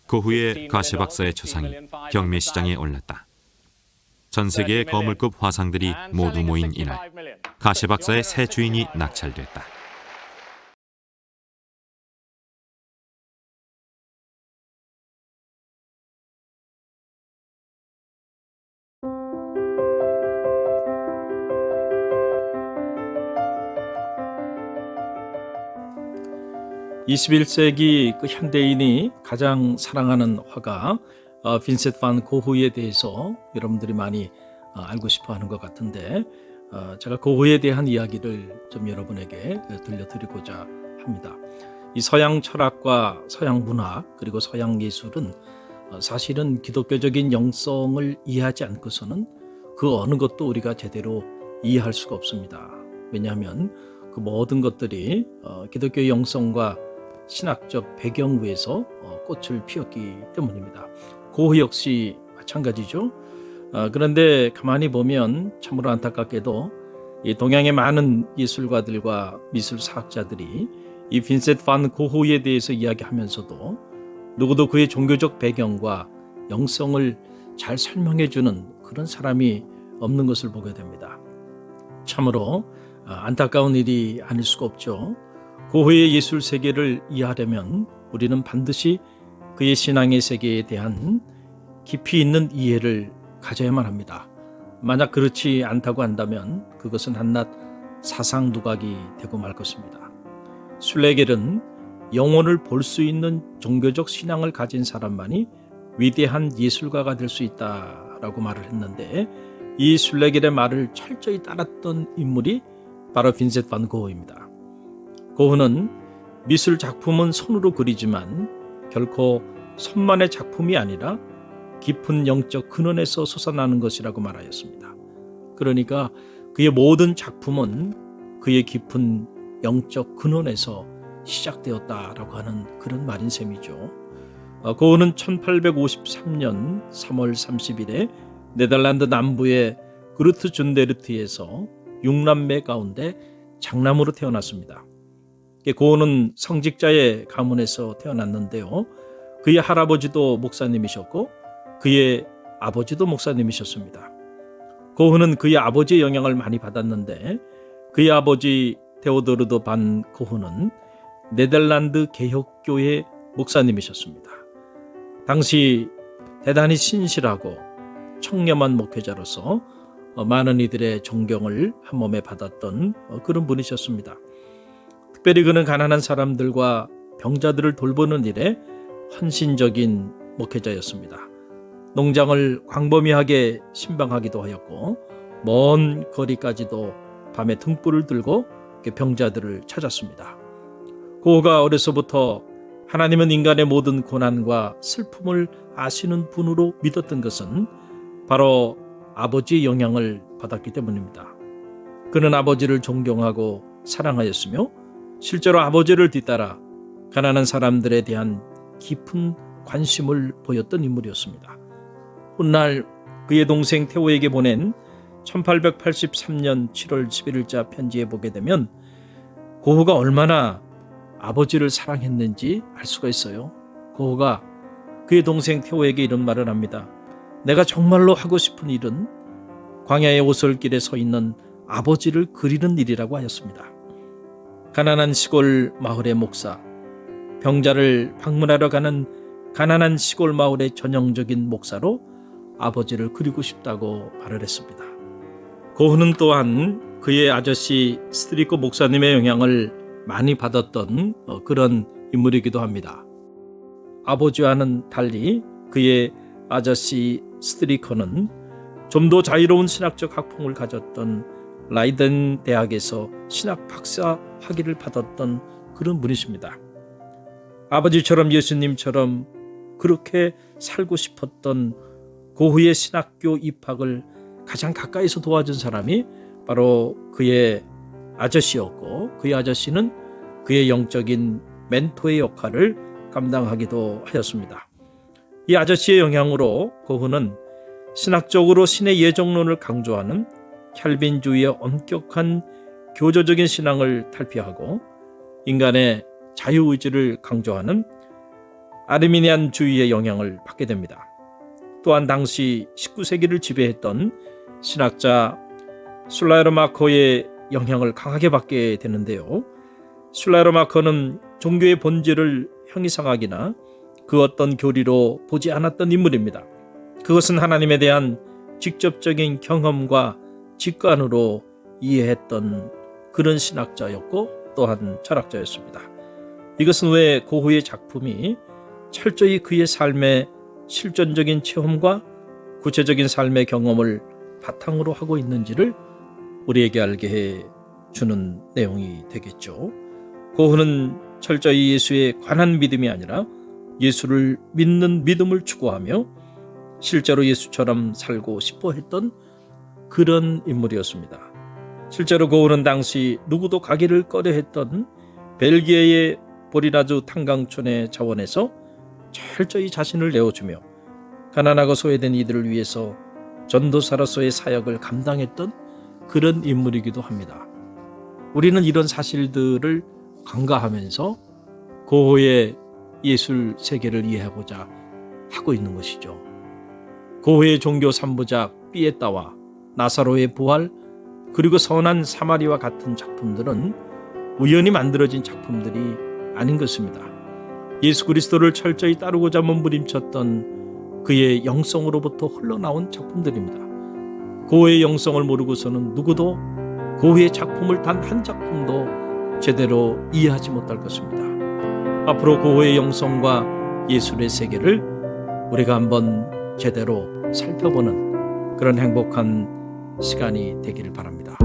고흐의 가시 박사의 초상이 경매시장에 올랐다. 전 세계의 거물급 화상들이 모두 모인 이날, 가시 박사의 새 주인이 낙찰됐다. (21세기) 그 현대인이 가장 사랑하는 화가 빈센트 반 고흐에 대해서 여러분들이 많이 알고 싶어하는 것 같은데, 제가 고흐에 대한 이야기를 좀 여러분에게 들려드리고자 합니다. 이 서양 철학과 서양 문학 그리고 서양 예술은 사실은 기독교적인 영성을 이해하지 않고서는 그 어느 것도 우리가 제대로 이해할 수가 없습니다. 왜냐하면 그 모든 것들이 기독교의 영성과 신학적 배경 위에서 꽃을 피웠기 때문입니다. 고흐 역시 마찬가지죠. 그런데 가만히 보면 참으로 안타깝게도 이 동양의 많은 예술가들과 미술사학자들이 이 빈센트 반 고흐에 대해서 이야기하면서도 누구도 그의 종교적 배경과 영성을 잘 설명해주는 그런 사람이 없는 것을 보게 됩니다. 참으로 안타까운 일이 아닐 수가 없죠. 고흐의 예술 세계를 이해하려면 우리는 반드시 그의 신앙의 세계에 대한 깊이 있는 이해를 가져야만 합니다. 만약 그렇지 않다고 한다면 그것은 한낱 사상 누각이 되고 말 것입니다. 술레겔은 영혼을 볼 수 있는 종교적 신앙을 가진 사람만이 위대한 예술가가 될 수 있다라고 말을 했는데, 이 술레겔의 말을 철저히 따랐던 인물이 바로 빈센트 반 고흐입니다. 고흐는 미술 작품은 손으로 그리지만 결코 손만의 작품이 아니라 깊은 영적 근원에서 솟아나는 것이라고 말하였습니다. 그러니까 그의 모든 작품은 그의 깊은 영적 근원에서 시작되었다라고 하는 그런 말인 셈이죠. 고흐는 1853년 3월 30일에 네덜란드 남부의 그루트준데르트에서 6남매 가운데 장남으로 태어났습니다. 고흐는 성직자의 가문에서 태어났는데요. 그의 할아버지도 목사님이셨고 그의 아버지도 목사님이셨습니다. 고흐는 그의 아버지의 영향을 많이 받았는데, 그의 아버지 데오도르드 반 고흐는 네덜란드 개혁교회 목사님이셨습니다. 당시 대단히 신실하고 청렴한 목회자로서 많은 이들의 존경을 한 몸에 받았던 그런 분이셨습니다. 특별히 그는 가난한 사람들과 병자들을 돌보는 일에 헌신적인 목회자였습니다. 농장을 광범위하게 신방하기도 하였고 먼 거리까지도 밤에 등불을 들고 병자들을 찾았습니다. 고흐가 어려서부터 하나님은 인간의 모든 고난과 슬픔을 아시는 분으로 믿었던 것은 바로 아버지의 영향을 받았기 때문입니다. 그는 아버지를 존경하고 사랑하였으며 실제로 아버지를 뒤따라 가난한 사람들에 대한 깊은 관심을 보였던 인물이었습니다. 훗날 그의 동생 테오에게 보낸 1883년 7월 11일자 편지에 보게 되면 고흐가 얼마나 아버지를 사랑했는지 알 수가 있어요. 고흐가 그의 동생 테오에게 이런 말을 합니다. 내가 정말로 하고 싶은 일은 광야의 오솔길에 서 있는 아버지를 그리는 일이라고 하였습니다. 가난한 시골 마을의 목사, 병자를 방문하러 가는 가난한 시골 마을의 전형적인 목사로 아버지를 그리고 싶다고 말을 했습니다. 고흐는 또한 그의 아저씨 스트리코 목사님의 영향을 많이 받았던 그런 인물이기도 합니다. 아버지와는 달리 그의 아저씨 스트리코는 좀 더 자유로운 신학적 학풍을 가졌던 라이덴 대학에서 신학 박사 학위를 받았던 그런 분이십니다. 아버지처럼 예수님처럼 그렇게 살고 싶었던 고흐의 신학교 입학을 가장 가까이서 도와준 사람이 바로 그의 아저씨였고, 그의 아저씨는 그의 영적인 멘토의 역할을 감당하기도 하였습니다. 이 아저씨의 영향으로 고흐는 신학적으로 신의 예정론을 강조하는 캘빈주의의 엄격한 교조적인 신앙을 탈피하고 인간의 자유의지를 강조하는 아르미니안주의의 영향을 받게 됩니다. 또한 당시 19세기를 지배했던 신학자 술라이르마커의 영향을 강하게 받게 되는데요. 술라이르마커는 종교의 본질을 형이상학이나 그 어떤 교리로 보지 않았던 인물입니다. 그것은 하나님에 대한 직접적인 경험과 직관으로 이해했던 그런 신학자였고 또한 철학자였습니다. 이것은 왜 고흐의 작품이 철저히 그의 삶의 실존적인 체험과 구체적인 삶의 경험을 바탕으로 하고 있는지를 우리에게 알게 해주는 내용이 되겠죠. 고흐는 철저히 예수에 관한 믿음이 아니라 예수를 믿는 믿음을 추구하며 실제로 예수처럼 살고 싶어 했던 그런 인물이었습니다. 실제로 고흐는 당시 누구도 가기를 꺼려했던 벨기에의 보리라주 탄광촌의 자원에서 철저히 자신을 내어주며 가난하고 소외된 이들을 위해서 전도사로서의 사역을 감당했던 그런 인물이기도 합니다. 우리는 이런 사실들을 간과하면서 고흐의 예술 세계를 이해하고자 하고 있는 것이죠. 고흐의 종교 3부작 피에타와 나사로의 부활 그리고 선한 사마리와 같은 작품들은 우연히 만들어진 작품들이 아닌 것입니다. 예수 그리스도를 철저히 따르고자 몸부림쳤던 그의 영성으로부터 흘러나온 작품들입니다. 고흐의 영성을 모르고서는 누구도 고흐의 작품을 단 한 작품도 제대로 이해하지 못할 것입니다. 앞으로 고흐의 영성과 예술의 세계를 우리가 한번 제대로 살펴보는 그런 행복한 시간이 되기를 바랍니다.